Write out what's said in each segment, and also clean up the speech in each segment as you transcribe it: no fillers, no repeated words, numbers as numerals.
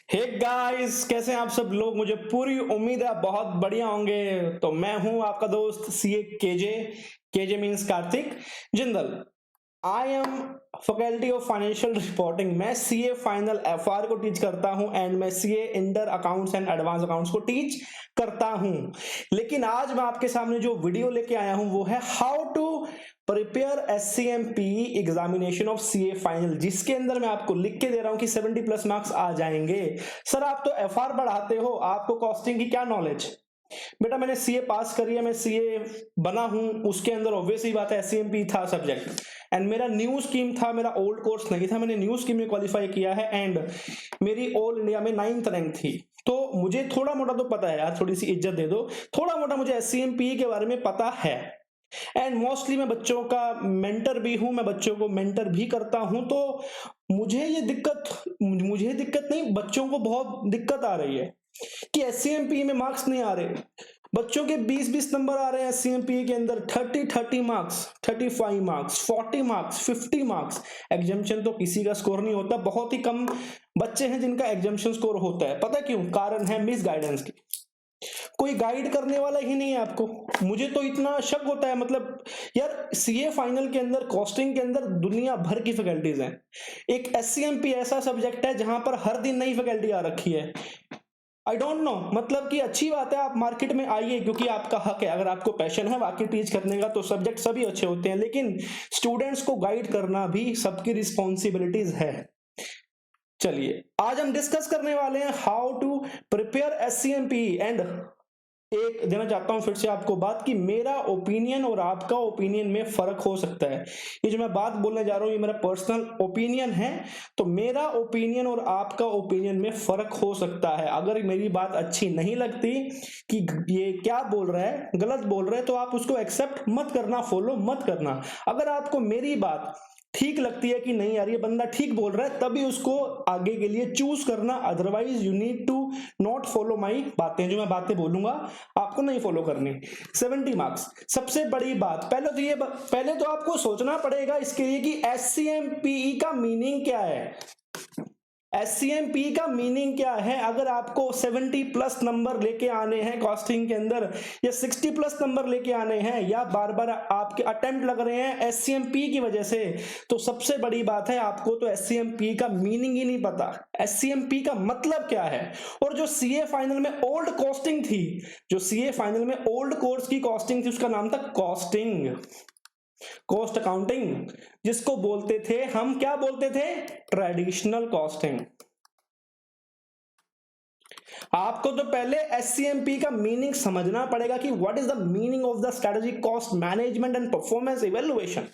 Hey guys, कैसे हैं आप सब लोग। मुझे पूरी उम्मीद है आप बहुत बढ़िया होंगे। तो मैं हूं आपका दोस्त CA KJ. KJ means Kartik Jindal. I am faculty of financial reporting. मैं सीए फाइनल एफआर को टीच करता हूं एंड मैं CA inter accounts and advance accounts को टीच करता हूं। लेकिन आज मैं आपके सामने जो वीडियो लेके आया हूं वो है how to prepare SCMP examination of CA final, जिसके अंदर मैं आपको लिख के दे रहा हूं कि 70 प्लस मार्क्स आ जाएंगे। सर आप तो एफआर पढ़ाते हो, आपको कॉस्टिंग की क्या नॉलेज। बेटा मैंने सीए पास करी है, मैं सीए बना हूं, उसके अंदर ऑब्वियस ही बात है एससीएमपी था सब्जेक्ट एंड मेरा न्यू स्कीम था, मेरा ओल्ड कोर्स नहीं था, मैंने न्यू स्कीम में क्वालिफाई किया है एंड मेरी ऑल इंडिया में 9th रैंक थी। तो मुझे थोड़ा मोटा तो पता है यार, थोड़ी सी इज्जत दे दो। थोड़ा मोटा मुझे एससीएमपी के बारे में पता है एंड मोस्टली मैं बच्चों का मेंटर भी हूं, मैं बच्चों को मेंटर भी करता हूं। तो मुझे दिक्कत नहीं, बच्चों को बहुत दिक्कत आ रही है कि एससीएमपी में मार्क्स नहीं आ रहे। बच्चों के 20-20 नंबर आ रहे हैं एससीएमपी के अंदर, 30-30 marks, 35 marks, 40 marks, 50 marks. Examination तो किसी का स्कोर नहीं होता, बहुत ही कम बच्चे हैं जिनका एग्जामिशन स्कोर होता है। पता क्यों? कारण है मिस गाइडेंस की। कोई गाइड करने वाला ही नहीं है आपको। मुझे तो इतना शक होता है, मतलब यार सीए फाइनल के अंदर, कॉस्टिंग के अंदर दुनिया भर की फैकल्टीज हैं। एक एससीएमपी ऐसा सब्जेक्ट है जहां पर हर दिन नई फैकल्टी आ रखी है। आई डोंट नो, मतलब कि अच्छी बात है आप मार्केट में आइए, क्योंकि आपका हक है। अगर आपको पैशन है वाकई टीच करने का तो सब्जेक्ट सभी अच्छे होते हैं, लेकिन स्टूडेंट्स को गाइड करना भी सबकी रिस्पॉन्सिबिलिटीज है। चलिए आज हम डिस्कस करने वाले हैं हाउ टू प्रिपेयर एससीएमपी एंड एक देना चाहता हूं फिर से आपको बात कि मेरा ओपिनियन और आपका ओपिनियन में फर्क हो सकता है। ये जो मैं बात बोलने जा रहा हूं ये मेरा पर्सनल ओपिनियन है, तो मेरा ओपिनियन और आपका ओपिनियन में फर्क हो सकता है। अगर मेरी बात अच्छी नहीं लगती कि ये क्या बोल रहा है, गलत बोल रहा है, तो आप उसको एक्सेप्ट मत करना, फॉलो मत करना। अगर आपको मेरी बात ठीक लगती है कि नहीं यार ये बंदा ठीक बोल रहा है, तभी उसको आगे के लिए चूज करना। Otherwise you need to not follow my बातें, जो मैं बातें बोलूंगा आपको नहीं फॉलो करनी। 70 मार्क्स सबसे बड़ी बात। पहले तो आपको सोचना पड़ेगा इसके लिए कि एससीएमपी का मीनिंग क्या है। एससीएमपी का मीनिंग क्या है? अगर आपको 70 प्लस नंबर लेके आने हैं कॉस्टिंग के अंदर, या 60 प्लस नंबर लेके आने हैं, या बार बार आपके अटेम्प्ट लग रहे हैं एससीएमपी की वजह से, तो सबसे बड़ी बात है आपको तो एससीएमपी का मीनिंग ही नहीं पता, एससीएमपी का मतलब क्या है। और जो सीए फाइनल में ओल्ड कॉस्टिंग थी, जो सीए फाइनल में ओल्ड कोर्स की कॉस्टिंग थी, उसका नाम था कॉस्टिंग, कॉस्ट अकाउंटिंग, जिसको बोलते थे हम, क्या बोलते थे? Traditional costing. आपको तो पहले एससीएमपी का मीनिंग समझना पड़ेगा कि what is the meaning of the strategic cost management and performance evaluation.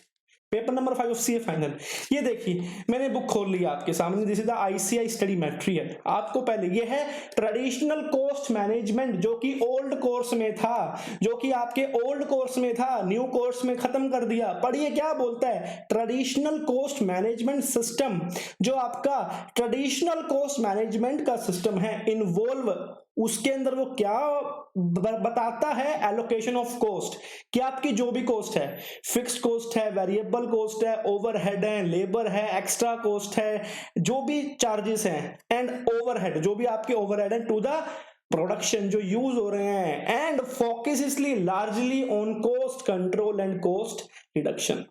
Paper number 5 of CA final. ये देखिए मैंने बुक खोल लिया आपके सामने, this is the ICI study material. आपको पहले ये है ट्रेडिशनल कॉस्ट मैनेजमेंट, जो कि ओल्ड कोर्स में था, जो कि आपके ओल्ड कोर्स में था, न्यू कोर्स में खत्म कर दिया। पढ़िए क्या बोलता है, ट्रेडिशनल कॉस्ट मैनेजमेंट सिस्टम। जो आपका ट्रेडिशनल कॉस्ट मैनेजमेंट का सिस्टम है इन्वॉल्व, उसके अंदर वो क्या बताता है? एलोकेशन ऑफ कॉस्ट, कि आपकी जो भी कॉस्ट है, फिक्स्ड कॉस्ट है, वेरिएबल कॉस्ट है, ओवरहेड है, लेबर है, एक्स्ट्रा कॉस्ट है, जो भी चार्जेस हैं, एंड ओवरहेड, जो भी आपके ओवरहेड है टू द प्रोडक्शन जो यूज हो रहे हैं, एंड फोकस इसलिए largely on cost control and cost reduction.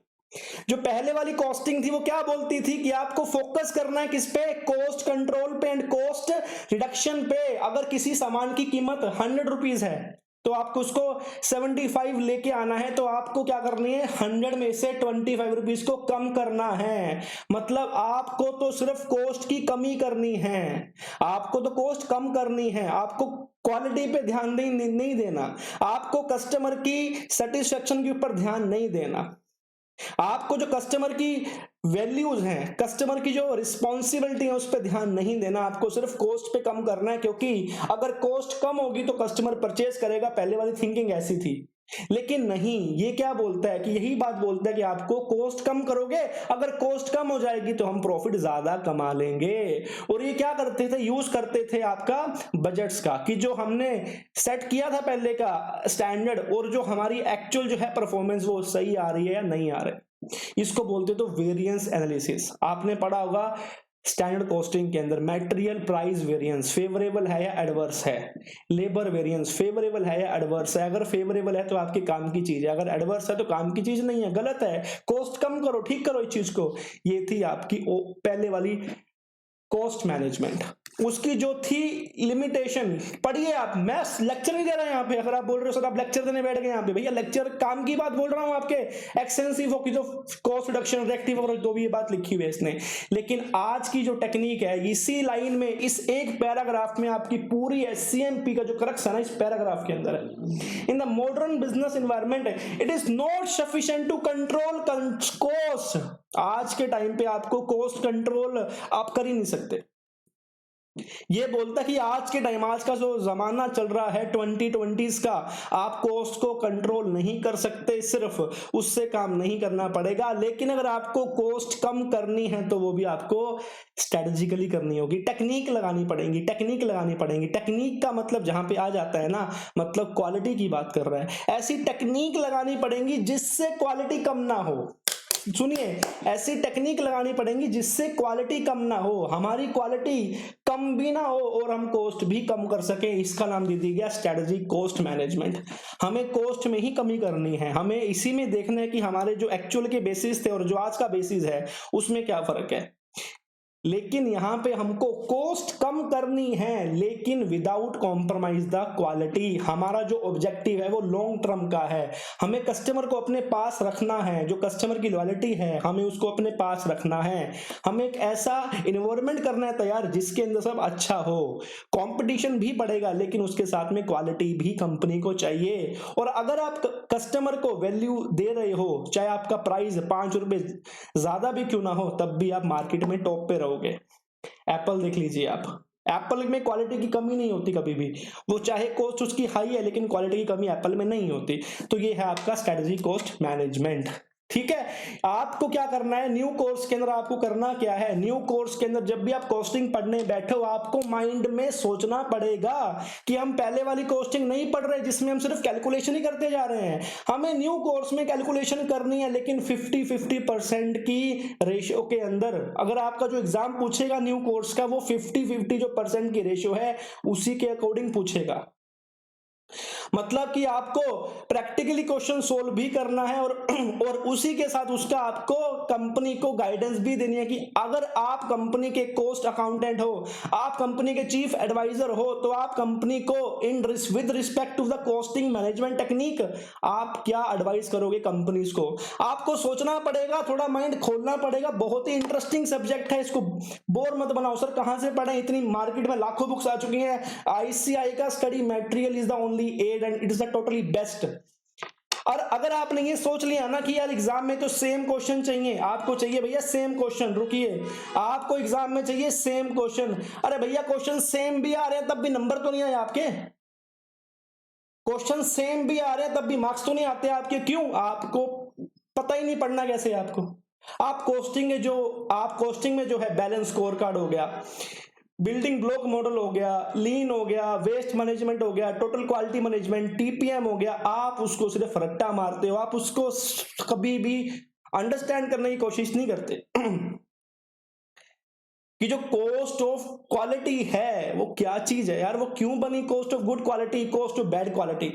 जो पहले वाली कॉस्टिंग थी वो क्या बोलती थी कि आपको फोकस करना है किस पे? कॉस्ट कंट्रोल पे एंड कॉस्ट रिडक्शन पे। अगर किसी सामान की कीमत 100 रुपीज है तो आपको उसको 75 लेके आना है, तो आपको क्या करनी है? 100 में से 25 रुपीज को कम करना है। मतलब आपको तो सिर्फ कॉस्ट की कमी करनी है, आपको तो कॉस्ट कम करनी है, आपको क्वालिटी पे ध्यान नहीं देना, आपको कस्टमर की सेटिस्फेक्शन के ऊपर ध्यान नहीं देना, आपको जो कस्टमर की वैल्यूज हैं, कस्टमर की जो रिस्पॉन्सिबिलिटी है उस पर ध्यान नहीं देना, आपको सिर्फ कॉस्ट पे कम करना है। क्योंकि अगर कॉस्ट कम होगी तो कस्टमर परचेज करेगा, पहले वाली थिंकिंग ऐसी थी। लेकिन नहीं, ये क्या बोलता है कि यही बात बोलता है कि आपको कॉस्ट कम करोगे, अगर कॉस्ट कम हो जाएगी तो हम प्रॉफिट ज्यादा कमा लेंगे। और ये क्या करते थे? यूज करते थे आपका बजट्स का, कि जो हमने सेट किया था पहले का स्टैंडर्ड और जो हमारी एक्चुअल जो है परफॉर्मेंस वो सही आ रही है या नहीं आ रही है। इसको बोलते तो वेरिएंस एनालिसिस। आपने पढ़ा होगा स्टैंडर्ड कॉस्टिंग के अंदर मटेरियल प्राइस वेरिएंस फेवरेबल है या एडवर्स है, लेबर वेरिएंस फेवरेबल है या एडवर्स है। अगर फेवरेबल है तो आपके काम की चीज है, अगर एडवर्स है तो काम की चीज नहीं है, गलत है। कॉस्ट कम करो, ठीक करो इस चीज को। ये थी आपकी पहले वाली कॉस्ट मैनेजमेंट। उसकी जो थी लिमिटेशन, पढ़िए आप, मैं लेक्चर नहीं दे रहा यहाँ पे। अगर आप बोल रहे हो सर आप लेक्चर देने बैठ गए यहाँ पे, भैया लेक्चर काम की बात बोल रहा हूँ आपके। एक्सटेंसिव की जो कॉस्ट रिडक्शन रेक्टिव और जो भी ये बात लिखी हुई है इसने, लेकिन आज की जो टेक्निक है इसी लाइन में, इस एक पैराग्राफ में आपकी पूरी एससीएमपी का जो क्रक्स है ना इस पैराग्राफ के अंदर है। In the modern business environment it is not sufficient to control cost. आज के टाइम पे आपको कॉस्ट कंट्रोल आप कर ही नहीं सकते। ये बोलता कि आज के टाइम, आज का जो जमाना चल रहा है 2020s का, आप कॉस्ट को कंट्रोल नहीं कर सकते, सिर्फ उससे काम नहीं करना पड़ेगा। लेकिन अगर आपको कॉस्ट कम करनी है तो वो भी आपको स्ट्रेटेजिकली करनी होगी, टेक्निक लगानी पड़ेगी, टेक्निक लगानी पड़ेगी। टेक्निक का मतलब जहां पे आ जाता है ना, मतलब क्वालिटी की बात कर रहा है। ऐसी टेक्निक लगानी पड़ेगी जिससे क्वालिटी कम ना हो। सुनिए, ऐसी टेक्निक लगानी पड़ेगी जिससे क्वालिटी कम ना हो, हमारी क्वालिटी कम भी ना हो और हम कॉस्ट भी कम कर सके। इसका नाम दे दिया गया स्ट्रेटजी कॉस्ट मैनेजमेंट। हमें कॉस्ट में ही कमी करनी है, हमें इसी में देखना है कि हमारे जो एक्चुअल के बेसिस थे और जो आज का बेसिस है उसमें क्या फर्क है। लेकिन यहां पे हमको कॉस्ट कम करनी है, लेकिन विदाउट कॉम्प्रोमाइज द क्वालिटी। हमारा जो ऑब्जेक्टिव है वो लॉन्ग टर्म का है, हमें कस्टमर को अपने पास रखना है। जो कस्टमर की लॉयल्टी है हमें उसको अपने पास रखना है। हमें एक ऐसा इन्वायरमेंट करना है तैयार जिसके अंदर सब अच्छा हो। कंपटीशन भी बढ़ेगा लेकिन उसके साथ में क्वालिटी भी कंपनी को चाहिए। और अगर आप कस्टमर को वैल्यू दे रहे हो, चाहे आपका प्राइस 5 रुपए ज्यादा भी क्यों ना हो, तब भी आप मार्केट में टॉप पे रहोगे। एप्पल देख लीजिए आप, एप्पल में क्वालिटी की कमी नहीं होती कभी भी। वो चाहे कॉस्ट उसकी हाई है लेकिन क्वालिटी की कमी एप्पल में नहीं होती। तो ये है आपका स्ट्रेटजी कॉस्ट मैनेजमेंट। ठीक है, आपको क्या करना है न्यू कोर्स के अंदर, आपको करना क्या है न्यू कोर्स के अंदर, जब भी आप कॉस्टिंग पढ़ने बैठो आपको माइंड में सोचना पड़ेगा कि हम पहले वाली कॉस्टिंग नहीं पढ़ रहे जिसमें हम सिर्फ कैलकुलेशन ही करते जा रहे हैं। हमें न्यू कोर्स में कैलकुलेशन करनी है, लेकिन 50-50% की रेशियो के अंदर। अगर आपका जो एग्जाम पूछेगा न्यू कोर्स का, वो 50-50 जो परसेंट की रेशियो है उसी के अकॉर्डिंग पूछेगा। मतलब कि आपको प्रैक्टिकली क्वेश्चन सोल्व भी करना है और उसी के साथ उसका आपको कंपनी को गाइडेंस भी देनी है कि अगर आप कंपनी के कॉस्ट अकाउंटेंट हो, आप कंपनी के चीफ एडवाइजर हो, तो आप कंपनी को with respect to the costing management technique आप क्या एडवाइस करोगे कंपनीज को। आपको सोचना पड़ेगा, थोड़ा माइंड खोलना पड़ेगा। बहुत ही इंटरेस्टिंग सब्जेक्ट है, इसको बोर मत बनाओ सर कहां से पढ़े, इतनी मार्केट में लाखों बुक्स आ चुकी हैं। आईसीआई का study material is the only aid and it is the totally best. और अगर आपने ये सोच लिया ना कि यार एग्जाम में तो सेम क्वेश्चन चाहिए, आपको चाहिए भैया सेम क्वेश्चन, रुकिए, आपको एग्जाम में चाहिए सेम क्वेश्चन। अरे भैया क्वेश्चन सेम भी आ रहे हैं तब भी नंबर तो नहीं आए आपके, क्वेश्चन सेम भी आ रहे हैं तब भी मार्क्स तो नहीं आते आपके। क्यों? आपको पता ही नहीं पढ़ना कैसे आपको। आप कोस्टिंग में जो है बैलेंस स्कोर कार्ड हो गया, बिल्डिंग ब्लॉक मॉडल हो गया, लीन हो गया, वेस्ट मैनेजमेंट हो गया, टोटल क्वालिटी मैनेजमेंट, टीपीएम हो गया, आप उसको सिर्फ रट्टा मारते हो, आप उसको कभी भी अंडरस्टैंड करने की कोशिश नहीं करते कि जो कॉस्ट ऑफ क्वालिटी है वो क्या चीज है यार, वो क्यों बनी cost of good quality, cost of bad quality.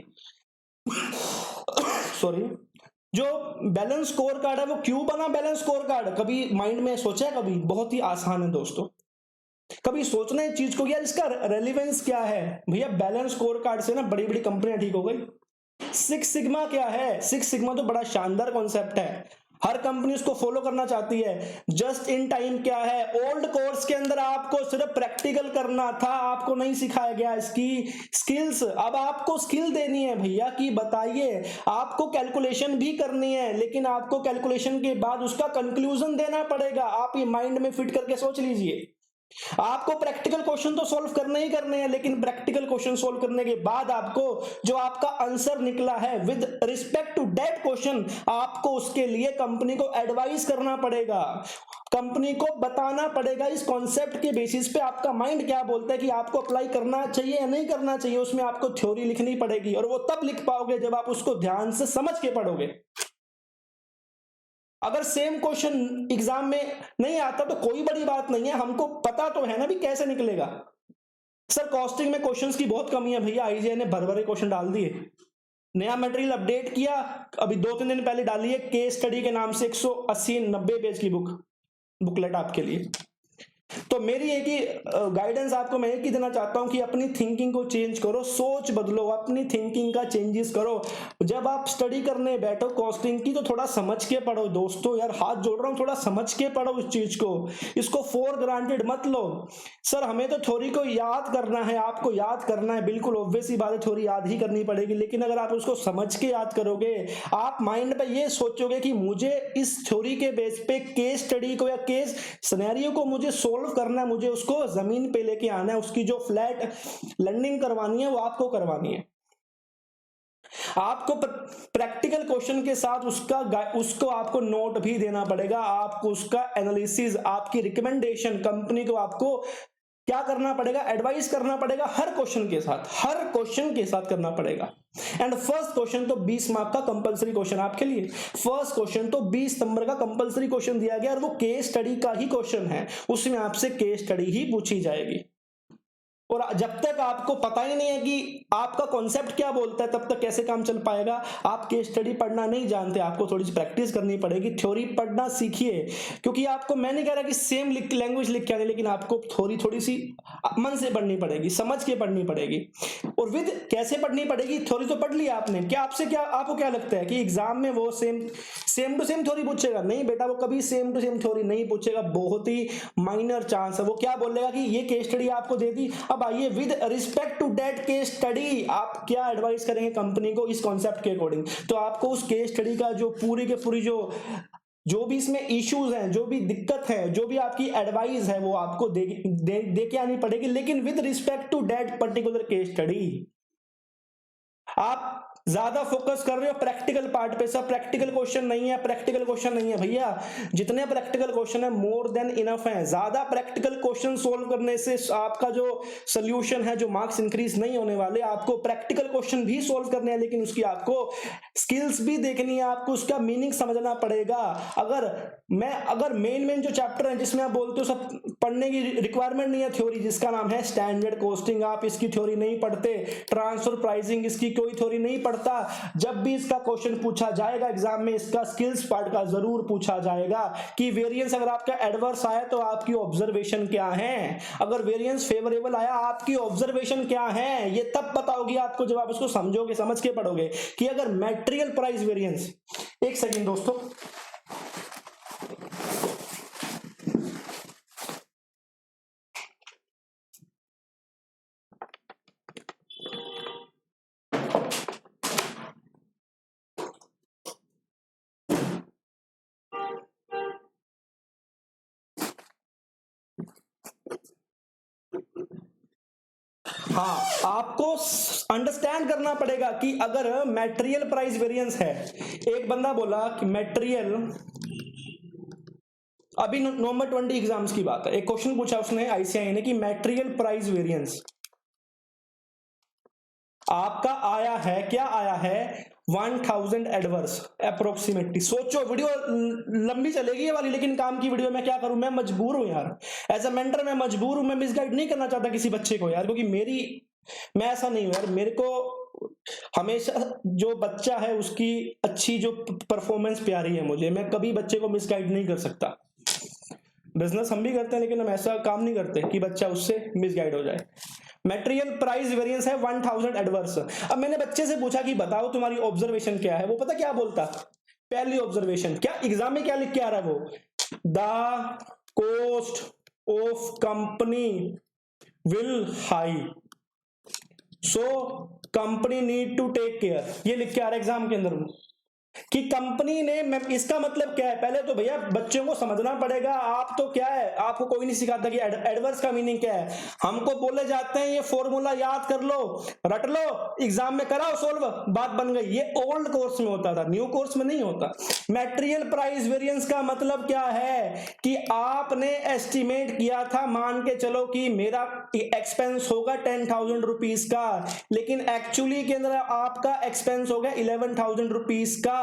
Sorry, जो बैलेंस स्कोर कार्ड है वो क्यों बना बैलेंस स्कोर कार्ड, कभी माइंड में सोचा है? कभी? बहुत ही आसान है दोस्तों, कभी सोचना है चीज को यार इसका रेलिवेंस क्या है। भैया बैलेंस स्कोर कार्ड से ना बड़ी बड़ी कंपनियां ठीक हो गई। सिक्स सिग्मा क्या है? सिक्स सिग्मा तो बड़ा शानदार कॉन्सेप्ट है, हर कंपनी उसको फॉलो करना चाहती है। जस्ट इन टाइम क्या है, ओल्ड कोर्स के अंदर आपको सिर्फ प्रैक्टिकल करना था, आपको नहीं सिखाया गया इसकी स्किल्स। अब आपको स्किल देनी है भैया कि बताइए, आपको कैलकुलेशन भी करनी है लेकिन आपको कैलकुलेशन के बाद उसका कंक्लूजन देना पड़ेगा। आप ये माइंड में फिट करके सोच लीजिए, आपको प्रैक्टिकल क्वेश्चन तो सॉल्व करने ही करने हैं, लेकिन प्रैक्टिकल क्वेश्चन सॉल्व करने के बाद आपको जो आपका आंसर निकला है with respect to that question, आपको उसके लिए कंपनी को एडवाइस करना पड़ेगा, कंपनी को बताना पड़ेगा इस कॉन्सेप्ट के बेसिस पे आपका माइंड क्या बोलता है कि आपको अप्लाई करना चाहिए या नहीं करना चाहिए। उसमें आपको थ्योरी लिखनी पड़ेगी और वो तब लिख पाओगे जब आप उसको ध्यान से समझ के पढ़ोगे। अगर सेम क्वेश्चन एग्जाम में नहीं आता तो कोई बड़ी बात नहीं है, हमको पता तो है ना भी कैसे निकलेगा। सर कॉस्टिंग में क्वेश्चंस की बहुत कमी है भैया, आईजीआई ने भर भरे क्वेश्चन डाल दिए। नया मटेरियल अपडेट किया, अभी 2-3 दिन पहले डाली है केस स्टडी के नाम से 180-90 पेज की बुकलेट आपके लिए। तो मेरी एक ही गाइडेंस आपको मैं एक ही देना चाहता हूं कि अपनी थिंकिंग को चेंज करो, सोच बदलो, अपनी थिंकिंग का चेंजेस करो। जब आप स्टडी करने बैठो कॉस्टिंग की तो थोड़ा समझ के पढ़ो दोस्तों, यार हाथ जोड़ रहा हूं, थोड़ा समझ के पढ़ो उस चीज को, इसको फॉर ग्रांटेड मत लो। सर हमें तो थ्योरी को याद करना है, आपको याद करना है, बिल्कुल ऑब्वियस ही बात है, थ्योरी याद ही करनी पड़ेगी, लेकिन अगर आप उसको समझ के याद करोगे, आप माइंड पे ये सोचोगे कि मुझे इस थ्योरी के बेस पे केस स्टडी को या केस सिनेरियो को मुझे सोल्व करना है, मुझे उसको जमीन पे लेके आना है, उसकी जो फ्लैट लर्निंग करवानी है वो आपको करवानी है। आपको प्रैक्टिकल क्वेश्चन के साथ उसको आपको नोट भी देना पड़ेगा, आपको उसका एनालिसिस, आपकी रिकमेंडेशन कंपनी को आपको क्या करना पड़ेगा, एडवाइस करना पड़ेगा, हर क्वेश्चन के साथ करना पड़ेगा। एंड फर्स्ट क्वेश्चन तो 20 मार्क का कंपलसरी क्वेश्चन आपके लिए, फर्स्ट क्वेश्चन तो 20 नंबर का कंपलसरी क्वेश्चन दिया गया और वो केस स्टडी का ही क्वेश्चन है, उसमें आपसे केस स्टडी ही पूछी जाएगी। और जब तक आपको पता ही नहीं है कि आपका कॉन्सेप्ट क्या बोलता है, तब तक कैसे काम चल पाएगा। आप केस स्टडी पढ़ना नहीं जानते, आपको थोड़ी सी प्रैक्टिस करनी पड़ेगी, थ्योरी पढ़ना सीखिए, क्योंकि आपको मैं नहीं कह रहा कि सेम लैंग्वेज लिख के आने, लेकिन आपको थोड़ी सी मन से पढ़नी पड़ेगी, समझ के पढ़नी पड़ेगी। और विद कैसे पढ़नी पड़ेगी, थ्योरी तो पढ़ लिया आपने, क्या आपको क्या लगता है कि एग्जाम में वो सेम टू सेम थ्योरी पूछेगा? नहीं बेटा, वो कभी सेम टू सेम थ्योरी नहीं पूछेगा, बहुत ही माइनर चांस है। वो क्या बोलेगा कि ये केस स्टडी आपको दे दी, अब आइए with respect to that case study आप क्या एडवाइस करेंगे कंपनी को इस कॉन्सेप्ट के अकॉर्डिंग। तो आपको उस केस स्टडी का जो पूरी के पूरी जो भी इसमें इश्यूज हैं, जो भी दिक्कत है, जो भी आपकी एडवाइस है, वो आपको दे के आनी पड़ेगी, लेकिन with respect to that particular case study. आप ज्यादा फोकस कर रहे हो प्रैक्टिकल पार्ट पे, सब प्रैक्टिकल क्वेश्चन नहीं है भैया, जितने प्रैक्टिकल क्वेश्चन है मोर देन इनफ है। ज्यादा प्रैक्टिकल क्वेश्चन सोल्व करने से आपका जो सोल्यूशन है, जो मार्क्स इंक्रीज नहीं होने वाले, आपको प्रैक्टिकल क्वेश्चन भी सोल्व करने हैं, लेकिन उसकी आपको स्किल्स भी देखनी है, आपको उसका मीनिंग समझना पड़ेगा। अगर मेन जो चैप्टर है जिसमें आप बोलते हो सब पढ़ने की रिक्वायरमेंट नहीं है, थ्योरी जिसका नाम है स्टैंडर्ड कॉस्टिंग, आप इसकी थ्योरी नहीं पढ़ते, ट्रांसफर प्राइसिंग इसकी कोई थ्योरी नहीं पढ़ता, जब भी इसका क्वेश्चन पूछा जाएगा एग्जाम में, इसका स्किल्स पार्ट का जरूर पूछा जाएगा कि वेरिएंस अगर आपका एडवर्स आया तो आपकी ऑब्जर्वेशन क्या है, अगर वेरिएंस फेवरेबल आया आपकी ऑब्जर्वेशन क्या है, ये तब पता होगी आपको जब आप उसको समझोगे, समझ के पढ़ोगे। कि अगर मटेरियल प्राइस वेरिएंस, एक सेकंड दोस्तों, हाँ आपको अंडरस्टैंड करना पड़ेगा कि अगर मटेरियल प्राइस वेरिएंस है, एक बंदा बोला कि मटेरियल, अभी नवंबर 20 एग्जाम्स की बात है, एक क्वेश्चन पूछा उसने आईसीआई ने कि मटेरियल प्राइस वेरिएंस आपका आया है, क्या आया है 1000 एडवर्स अप्रोक्सीमेटली। सोचो, वीडियो लंबी चलेगी ये वाली, लेकिन काम की वीडियो, मैं क्या करूं, मैं मजबूर हूं यार, एज अ मेंटर मैं मजबूर हूं, मैं मिसगाइड नहीं करना चाहता किसी बच्चे को यार, क्योंकि मैं ऐसा नहीं हूं यार, मेरे को हमेशा जो बच्चा है उसकी अच्छी जो परफॉर्मेंस प्यारी है मुझे, मैं कभी बच्चे को मिसगाइड नहीं कर सकता। बिजनेस हम भी करते हैं, लेकिन हम ऐसा काम नहीं करते कि बच्चा उससे मिसगाइड हो जाए। मटेरियल प्राइस वेरिएंस है 1000 एडवर्स। अब मैंने बच्चे से पूछा कि बताओ तुम्हारी ऑब्जर्वेशन क्या है, वो पता क्या बोलता, पहली ऑब्जर्वेशन क्या, एग्जाम में क्या लिख के आ रहा है वो, the cost of company will high, so company need to take care, ये लिख के आ रहा है एग्जाम के अंदर कि कंपनी ने, इसका मतलब क्या है, पहले तो भैया बच्चों को समझना पड़ेगा। आप तो क्या है, आपको कोई नहीं सिखाता कि एडवर्स का मीनिंग क्या है, हमको बोले जाते हैं ये फॉर्मूला याद कर लो, रट लो, एग्जाम में कराओ सोल्व, बात बन गई। ये ओल्ड कोर्स में होता था, न्यू कोर्स में नहीं होता। मटेरियल प्राइस वेरिएंस का मतलब क्या है कि आपने एस्टिमेट किया था, मान के चलो कि मेरा एक्सपेंस होगा 10,000 रुपीज का, लेकिन एक्चुअली के अंदर आपका एक्सपेंस हो गया 11,000 रुपीज का।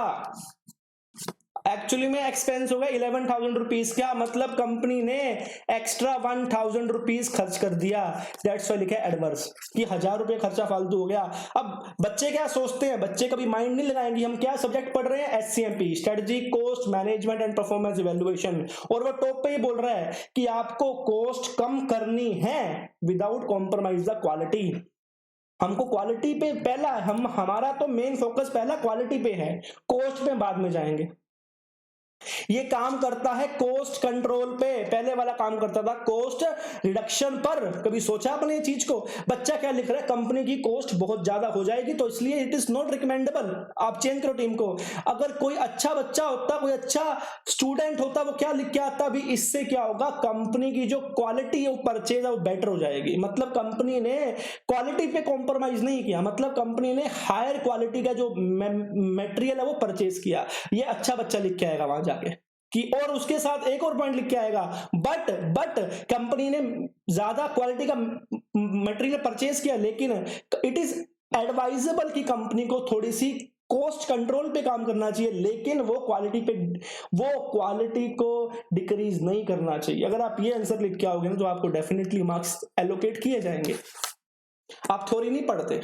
एक्चुअली में एक्सपेंस होगा 11,000 रुपीज का, मतलब कंपनी ने एक्स्ट्रा 1,000 रुपीज खर्च कर दिया, दैट्स वाई लिखा है एडवर्स, कि 1,000 रुपए खर्चा फालतू हो गया। अब बच्चे क्या सोचते हैं, बच्चे कभी माइंड नहीं लगाएंगे, हम क्या सब्जेक्ट पढ़ रहे हैं, SCMP, strategy, cost management and performance evaluation, और वो टॉप पे ही बोल रहा है कि आपको कॉस्ट कम करनी है विदाउट कॉम्प्रोमाइज द क्वालिटी। हमको क्वालिटी पे पहला, हमारा तो मेन फोकस पहला क्वालिटी पे है, कॉस्ट पे बाद में जाएंगे। ये काम करता है कॉस्ट कंट्रोल पे, पहले वाला काम करता था कॉस्ट रिडक्शन पर। कभी सोचा आपने ये चीज को? बच्चा क्या लिख रहा है, कंपनी की कॉस्ट बहुत ज्यादा हो जाएगी तो इसलिए इट इज नॉट रिकमेंडेबल, आप चेंज करो टीम को। अगर कोई अच्छा बच्चा होता, कोई अच्छा स्टूडेंट होता, वो क्या लिख के आता, अभी इससे क्या होगा, कंपनी की जो क्वालिटी है वो परचेज है वो बेटर हो जाएगी। मतलब कंपनी ने क्वालिटी पे कॉम्प्रोमाइज नहीं किया, मतलब कंपनी ने हायर क्वालिटी का जो मटेरियल है वो परचेज किया। ये अच्छा बच्चा लिख के आएगा वहां जाके कि, और उसके साथ एक और पॉइंट लिख के आएगा, बट कंपनी ने ज्यादा क्वालिटी का मटेरियल परचेज किया, लेकिन इट इज एडवाइजेबल कि कंपनी को थोड़ी सी कॉस्ट कंट्रोल पे काम करना चाहिए, लेकिन वो क्वालिटी को डिक्रीज नहीं करना चाहिए। अगर आप ये आंसर लिख के आओगे ना तो आपको डेफिनेटली मार्क्स एलोकेट किए जाएंगे। आप थ्योरी नहीं पढ़ते,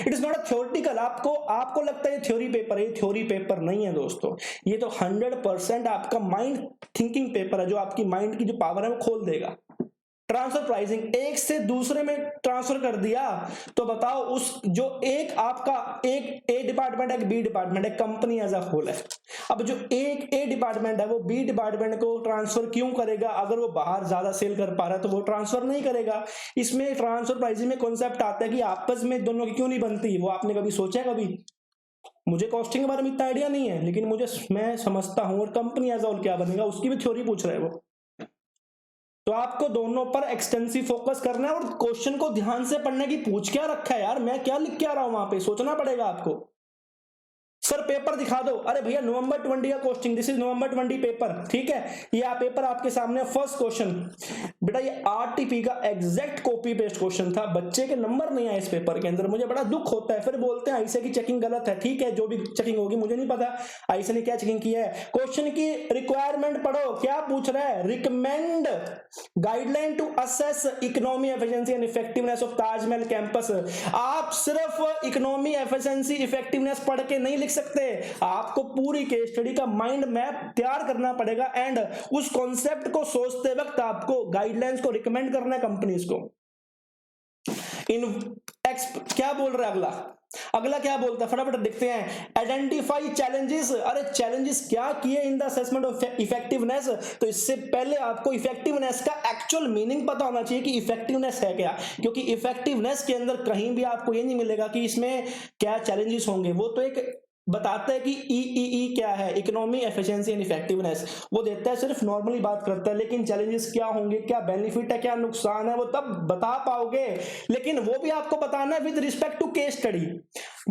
it is not a theoretical. आपको लगता है थ्योरी पेपर है, थ्योरी पेपर नहीं है दोस्तों, ये तो 100% आपका माइंड थिंकिंग पेपर है, जो आपकी माइंड की जो पावर है वो खोल देगा। ट्रांसफर प्राइसिंग, एक से दूसरे में ट्रांसफर कर दिया तो बताओ, उस जो एक आपका एक ए डिपार्टमेंट है, बी डिपार्टमेंट है, कंपनी एज अ होल है, अब जो एक ए डिपार्टमेंट है वो बी डिपार्टमेंट को ट्रांसफर क्यों करेगा? अगर वो बाहर ज्यादा सेल कर पा रहा है तो वो ट्रांसफर नहीं करेगा। इसमें ट्रांसफर प्राइसिंग में कॉन्सेप्ट आता है कि आपस में दोनों की क्यों नहीं बनती, वो आपने कभी सोचा है? कभी मुझे कॉस्टिंग के बारे में इतना आइडिया नहीं है, लेकिन मैं समझता हूं, और कंपनी एज अ होल क्या बनेगा उसकी भी थ्योरी पूछ रहे हैं वो। तो आपको दोनों पर एक्सटेंसिव फोकस करना है, और क्वेश्चन को ध्यान से पढ़ने की, पूछ क्या रखा है यार, मैं क्या लिख के आ रहा हूं वहां पे, सोचना पड़ेगा आपको। सर पेपर दिखा दो, अरे भैया नवंबर 20 का question, this is November 20 paper, ठीक है, ये पेपर आपके सामने। फर्स्ट क्वेश्चन बेटा ये आरटीपी का एग्जैक्ट कॉपी पेस्ट क्वेश्चन था, बच्चे के नंबर नहीं आए इस पेपर के अंदर, मुझे बड़ा दुख होता है। फिर बोलते हैं आईसीए की चेकिंग गलत है, ठीक है, जो भी चेकिंग होगी मुझे नहीं पता आईसीए ने क्या चेकिंग किया है। क्वेश्चन की रिक्वायरमेंट पढ़ो, क्या पूछ रहा है, recommend guideline to assess economy efficiency and effectiveness of Taj Mahal campus. आप सिर्फ इकोनॉमी एफिशिएंसी इफेक्टिवनेस पढ़ के नहीं लिख सकते, आपको पूरी केस स्टडी का माइंड मैप तैयार करना पड़ेगा, एंड उस कॉन्सेप्ट को सोचते वक्त आपको गाइडलाइंस को रिकमेंड करना है कंपनीज को। क्या बोल रहा है अगला क्या बोलता है, फटाफट देखते हैं। आइडेंटिफाई चैलेंजेस, अरे चैलेंजेस क्या किए in the assessment of effectiveness. तो इससे पहले आपको इफेक्टिवनेस का एक्चुअल मीनिंग पता होना चाहिए कि इफेक्टिवनेस है क्या, क्योंकि इफेक्टिवनेस के अंदर कहीं भी आपको ये नहीं मिलेगा कि इसमें क्या चैलेंजेस होंगे, वो तो एक बताता है कि ई क्या है, इकोनॉमी एफिशिएंसी एंड इफेक्टिवनेस, वो देता है, सिर्फ नॉर्मली बात करता है, लेकिन चैलेंजेस क्या होंगे, क्या बेनिफिट है, क्या नुकसान है, वो तब बता पाओगे। लेकिन वो भी आपको बताना है with respect to case study.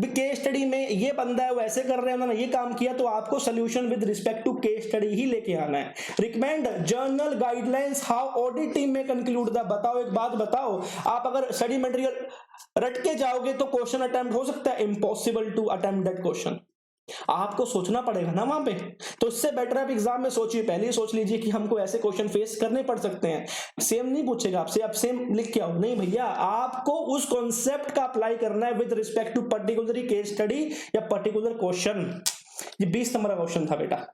Case study में ये बंदा है, वो ऐसे कर रहे हैं, उन्होंने ये काम किया, तो आपको solution with respect to case study ही लेके आना है। Recommend journal guidelines how audit team में कंक्लूड द। बताओ एक बात बताओ, आप अगर स्टडी मटेरियल रट के जाओगे तो क्वेश्चन अटेम्प्ट हो सकता है, impossible to attempt that question, आपको सोचना पड़ेगा ना वहां पे। तो इससे बेटर आप एग्जाम में सोचिए, पहले ही सोच लीजिए कि हमको ऐसे क्वेश्चन फेस करने पड़ सकते हैं। सेम नहीं पूछेगा आपसे, आप सेम लिख के आओ, नहीं भैया, आपको उस कॉन्सेप्ट का अप्लाई करना है with respect to particular case study या पर्टिकुलर क्वेश्चन। ये 20 नंबर का क्वेश्चन था बेटा।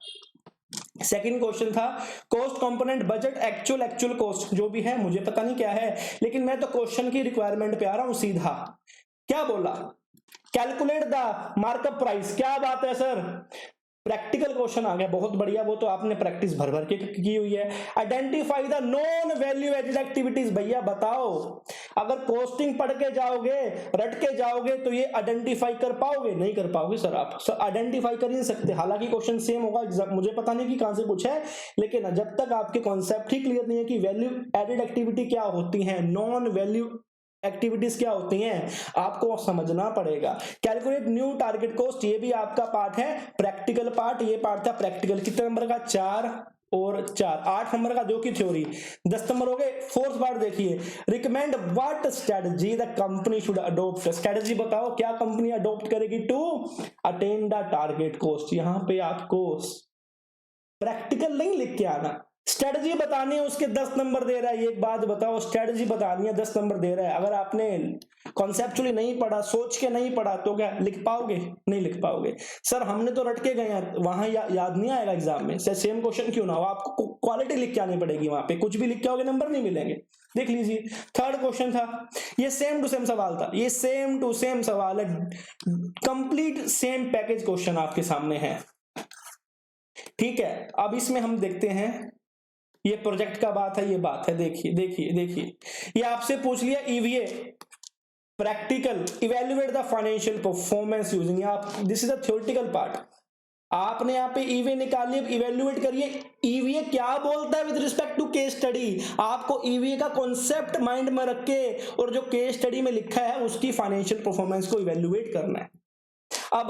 सेकंड क्वेश्चन था cost component budget actual cost, जो भी है मुझे पता नहीं क्या है, लेकिन मैं तो क्वेश्चन की रिक्वायरमेंट पे आ रहा हूं सीधा। क्या बोला, कैलकुलेट द मार्कअप प्राइस, क्या बात है सर, प्रैक्टिकल क्वेश्चन आ गया, बहुत बढ़िया, वो तो आपने प्रैक्टिस भर भर के की हुई है। Identify the non value added activities, भैया बताओ, अगर कॉस्टिंग पढ़ के जाओगे, रट के जाओगे, तो ये आइडेंटिफाई कर पाओगे? नहीं कर पाओगे सर, आप आइडेंटिफाई कर ही नहीं सकते। हालांकि क्वेश्चन सेम होगा, मुझे पता नहीं कि कहां से पूछा है, लेकिन जब तक आपके कॉन्सेप्ट ही क्लियर नहीं है कि वैल्यू एडेड एक्टिविटी क्या होती है, नॉन वैल्यू एक्टिविटीज क्या होती हैं, आपको समझना पड़ेगा। कैलकुलेट न्यू टारगेट कॉस्ट, ये भी आपका पार्ट है, प्रैक्टिकल पार्ट, ये पार्ट था प्रैक्टिकल। कितने नंबर का, 4 और 4, 8 नंबर का, जो की थ्योरी 10 नंबर हो गए। फोर्थ पार्ट देखिए, recommend what strategy the company should adopt, strategy बताओ क्या कंपनी अडॉप्ट करेगी to attain the target cost. यहां पे आपको प्रैक्टिकल नहीं लिख के आना। स्ट्रेटजी बतानी है, उसके 10 नंबर दे रहा है। एक बात बताओ, स्ट्रेटजी बतानी है 10 नंबर दे रहा है, अगर आपने कॉन्सेप्चुअली नहीं पढ़ा, सोच के नहीं पढ़ा, तो क्या लिख पाओगे? नहीं लिख पाओगे। सर हमने तो रट के गए हैं, वहां याद नहीं आएगा एग्जाम में। सेम क्वेश्चन क्यों ना हो, आपको क्वालिटी लिख के आनी पड़ेगी। वहां पे कुछ भी लिख के आओगे नंबर नहीं मिलेंगे। देख लीजिए, थर्ड क्वेश्चन था, ये सेम टू सेम सवाल था, ये सेम टू सेम सवाल है, कंप्लीट सेम पैकेज क्वेश्चन आपके सामने है। ठीक है, अब इसमें हम देखते हैं, ये प्रोजेक्ट का बात है, ये बात है। देखिए देखिए देखिए, ये आपसे पूछ लिया EVA practical, evaluate the financial performance using, आप this is a theoretical part. आपने यहाँ पे ईवीए निकाली, अब इवेल्युएट करिए ईवीए क्या बोलता है with respect to case study. आपको ईवीए का कॉन्सेप्ट माइंड में रख के और जो केस स्टडी में लिखा है उसकी फाइनेंशियल परफॉर्मेंस को इवेल्युएट करना है। अब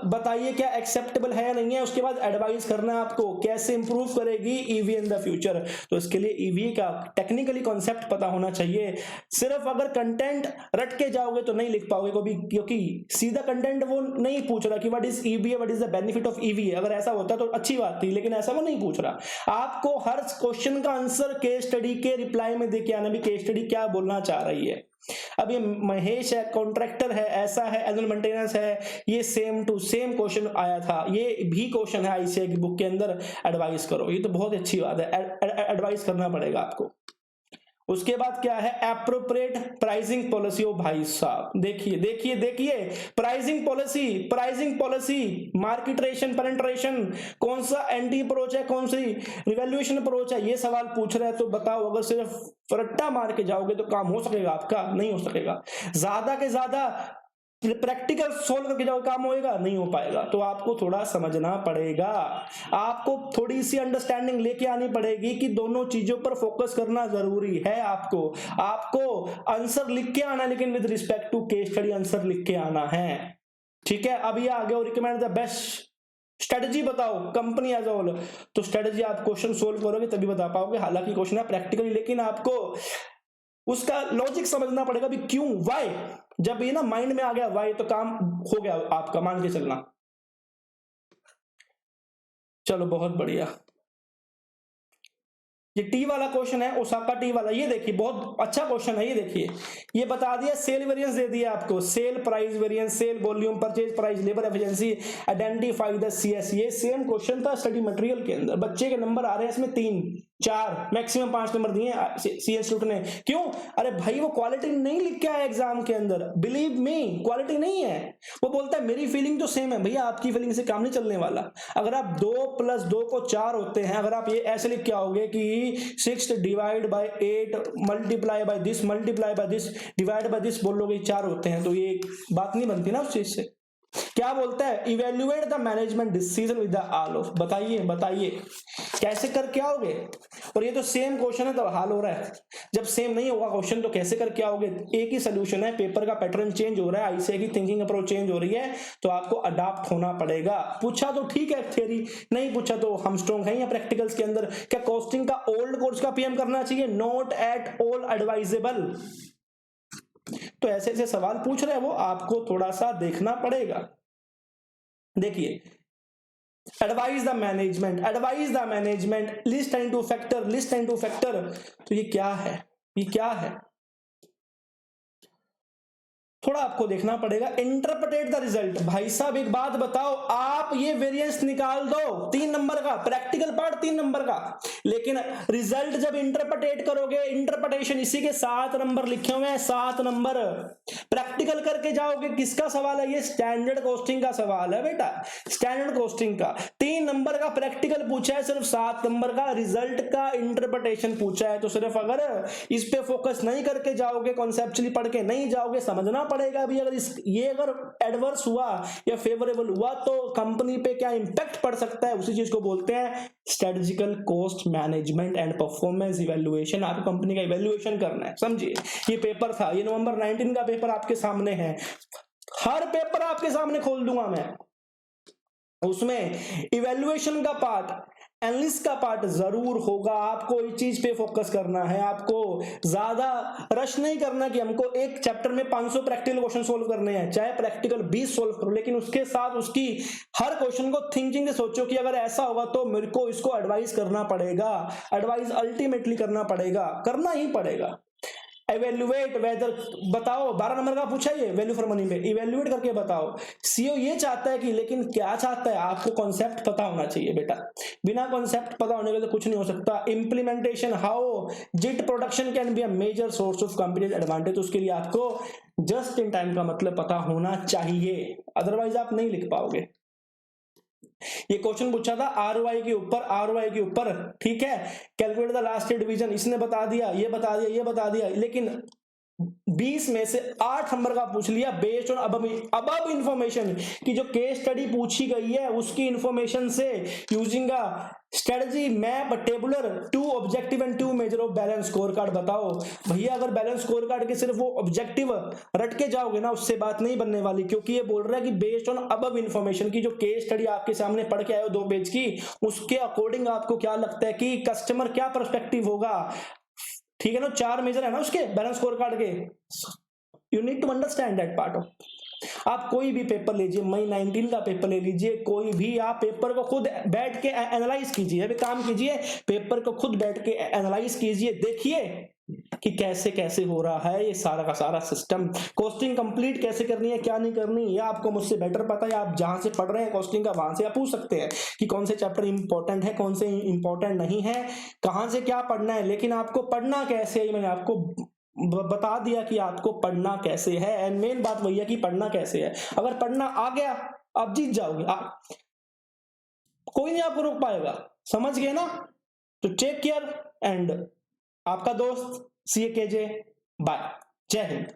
बताइए क्या एक्सेप्टेबल है या नहीं है, उसके बाद एडवाइस करना है आपको कैसे इंप्रूव करेगी ईवीए इन द फ्यूचर। तो इसके लिए ईवीए का टेक्निकली कॉन्सेप्ट पता होना चाहिए। सिर्फ अगर कंटेंट रट के जाओगे तो नहीं लिख पाओगे कभी, क्योंकि सीधा कंटेंट वो नहीं पूछ रहा कि what is EVA, what is the benefit of EVA. अगर ऐसा होता तो अच्छी बात थी, लेकिन ऐसा वो नहीं पूछ रहा। आपको हर क्वेश्चन का आंसर केस स्टडी के रिप्लाई में देके आना, भी केस स्टडी क्या बोलना चाह रही है। अब ये महेश है, कॉन्ट्रैक्टर है, ऐसा है, एनुअल मेंटेनेंस है, ये सेम टू सेम क्वेश्चन आया था, ये भी क्वेश्चन है आईसीआई की बुक के अंदर। एडवाइस करो, ये तो बहुत अच्छी बात है, एडवाइस करना पड़ेगा आपको। उसके बाद क्या है, एप्रोप्रिएट प्राइसिंग पॉलिसी। ओ भाई साहब देखिए देखिए देखिए, pricing policy, pricing policy, market penetration, कौन सा एंटी अप्रोच है, कौन सी रिवैल्यूएशन अप्रोच है, ये सवाल पूछ रहे हैं। तो बताओ, अगर सिर्फ रट्टा मार के जाओगे तो काम हो सकेगा आपका? नहीं हो सकेगा। ज्यादा के ज्यादा प्रैक्टिकल सोल्व करके जाओ, काम होएगा? नहीं हो पाएगा। तो आपको थोड़ा समझना पड़ेगा, आपको थोड़ी सी अंडरस्टैंडिंग लेके आनी पड़ेगी कि दोनों चीजों पर फोकस करना जरूरी है। आपको आंसर लिख के आना, लेकिन with respect to case study answer लिख के आना है। ठीक है, अभी आगे और रिकमेंड द बेस्ट स्ट्रेटजी बताओ कंपनी एज होल। तो स्ट्रेटजी आप क्वेश्चन सोल्व करोगे तभी बता पाओगे, हालांकि क्वेश्चन है प्रैक्टिकली, लेकिन आपको उसका लॉजिक समझना पड़ेगा भी क्यों, वाई। जब ये ना माइंड में आ गया वाई, तो काम हो गया आपका, मान के चलना। चलो बहुत बढ़िया। ये टी वाला क्वेश्चन है, ओसाका टी वाला, ये देखिए बहुत अच्छा क्वेश्चन है। ये देखिए, ये बता दिया, सेल वेरिएंस दे दिया आपको, sale price variance, sale volume, purchase price, labour efficiency, identify the CS. ये सेम क्वेश्चन था स्टडी मटेरियल के अंदर। बच्चे के नंबर आ रहे हैं इसमें 3 4 मैक्सिमम 5 नंबर दिए सी इंस्टीट्यूट ने। क्यों? अरे भाई वो क्वालिटी नहीं लिख के आया एग्जाम के अंदर, बिलीव मी क्वालिटी नहीं है। वो बोलता है मेरी फीलिंग तो सेम है। भैया आपकी फीलिंग से काम नहीं चलने वाला। अगर आप 2 + 2 को 4 होते हैं, अगर आप ये ऐसे लिख के आओगे कि 6 divide by 8 multiply by this multiply by this divide by this बोलोगे 4 होते हैं, तो ये बात नहीं बनती ना उस चीज से। क्या बोलता है, evaluate the management decision with the all of. बताइए बताइए कैसे करके आओगे? और ये तो सेम क्वेश्चन है, तो हाल हो रहा है। जब सेम नहीं होगा क्वेश्चन तो कैसे करके आओगे? एक ही सोल्यूशन है, पेपर का पैटर्न चेंज हो रहा है, आईसीआई की थिंकिंग अप्रोच चेंज हो रही है, तो आपको अडॉप्ट होना पड़ेगा। पूछा तो ठीक है थ्योरी, नहीं पूछा तो हम स्ट्रॉन्ग हैं या प्रैक्टिकल्स के अंदर। क्या कॉस्टिंग का ओल्ड कोर्स का पीएम करना चाहिए? Not at all advisable. तो ऐसे ऐसे सवाल पूछ रहे हैं वो, आपको थोड़ा सा देखना पड़ेगा। देखिए, advise the management, advise the management, list and two factor, list and two factor. तो ये क्या है, ये क्या है? थोड़ा आपको देखना पड़ेगा। Interpret the result. भाई साहब एक बात बताओ, आप ये वेरिएंस निकाल दो 3 नंबर का, प्रैक्टिकल पार्ट 3 नंबर का, लेकिन रिजल्ट जब इंटरप्रेट करोगे, इंटरप्रिटेशन इसी के 7 नंबर लिखे हुए हैं, 7 नंबर। प्रैक्टिकल करके जाओगे, किसका सवाल है ये? स्टैंडर्ड कॉस्टिंग का सवाल है बेटा, स्टैंडर्ड कॉस्टिंग का 3 नंबर का प्रैक्टिकल पूछा है, सिर्फ 7 नंबर का रिजल्ट का इंटरप्रिटेशन पूछा है। तो सिर्फ अगर इस पे फोकस नहीं करके जाओगे, कॉन्सेप्चुअली पढ़ के नहीं जाओगे, समझना पड़ेगा भी अगर ये अगर एडवर्स हुआ या फेवरेबल हुआ तो कंपनी पे क्या इंपैक्ट पड़ सकता है। उसी चीज को बोलते हैं strategical cost management and performance evaluation. आपको कंपनी का इवैल्यूएशन करना है, समझिए। ये पेपर था, ये नवंबर 19 का पेपर आपके सामने है। हर पेपर आपके सामने खोल दूंगा मैं, उसमें इवैल्यूएशन का पार्ट, एनालिस्ट का पार्ट जरूर होगा। आपको इस चीज पे फोकस करना है, आपको ज्यादा रश नहीं करना कि हमको एक चैप्टर में 500 प्रैक्टिकल क्वेश्चन सोल्व करने हैं, चाहे प्रैक्टिकल 20 सोल्व करो, लेकिन उसके साथ उसकी हर क्वेश्चन को थिंकिंग से सोचो कि अगर ऐसा होगा तो मेरे को इसको एडवाइस करना पड़ेगा, एडवाइस अल्टीमेटली करना पड़ेगा, करना ही पड़ेगा। एवेल्युएट वेदर, बताओ 12 नंबर का पूछा ये वैल्यू फॉर मनी में, इवेल्युएट करके बताओ। सीईओ ये चाहता है कि, लेकिन क्या चाहता है, आपको कॉन्सेप्ट पता होना चाहिए बेटा, बिना कॉन्सेप्ट पता होने के तो कुछ नहीं हो सकता। Implementation, how JIT production can be a major source of competitive advantage, उसके लिए आपको जस्ट इन टाइम का मतलब पता होना चाहिए, अदरवाइज आप नहीं लिख पाओगे। ये क्वेश्चन पूछा था आरओआई के ऊपर, आरओआई के ऊपर, ठीक है, कैलकुलेट द लास्ट डिवीजन, इसने बता दिया, ये बता दिया, ये बता दिया, लेकिन 20 में से 8 नंबर का पूछ लिया बेस्ड ऑन अबव इंफॉर्मेशन, की जो केस स्टडी पूछी गई है उसकी इंफॉर्मेशन से using a strategy map tabular 2 objective and 2 measure of balance score card. बताओ भैया, अगर बैलेंस स्कोर कार्ड के सिर्फ वो ऑब्जेक्टिव रट के जाओगे ना, उससे बात नहीं बनने वाली, क्योंकि ये बोल रहा है कि बेस्ड ऑन अबव इंफॉर्मेशन की जो केस स्टडी आपके सामने पढ़ के आए हो 2 पेज की, उसके अकॉर्डिंग आपको क्या लगता है कि कस्टमर क्या पर्सपेक्टिव होगा, ठीक है ना। 4 मेजर है ना उसके बैलेंस स्कोर कार्ड के, you need to understand that part of. आप कोई भी पेपर लीजिए, मई 19 का पेपर ले लीजिए, कोई भी, आप पेपर को खुद बैठ के एनालाइज कीजिए, अभी काम कीजिए, पेपर को खुद बैठ के एनालाइज कीजिए, देखिए कि कैसे कैसे हो रहा है ये सारा का सारा सिस्टम। कॉस्टिंग कंप्लीट कैसे करनी है, क्या नहीं करनी, या आपको मुझसे बेटर पता है, आप जहां से पढ़ रहे हैं कॉस्टिंग का वहां से आप पूछ सकते हैं कि कौन से चैप्टर इंपॉर्टेंट है, कौन से इंपॉर्टेंट नहीं है, कहां से क्या पढ़ना है, लेकिन आपको पढ़ना कैसे है, मैंने आपको बता दिया कि आपको पढ़ना कैसे है। एंड मेन बात वही है कि पढ़ना कैसे है। अगर पढ़ना आ गया आप जीत जाओगे, कोई नहीं आपको रोक पाएगा, समझ गए ना। तो टेक केयर एंड आपका दोस्त CA KJ, बाय, जय हिंद।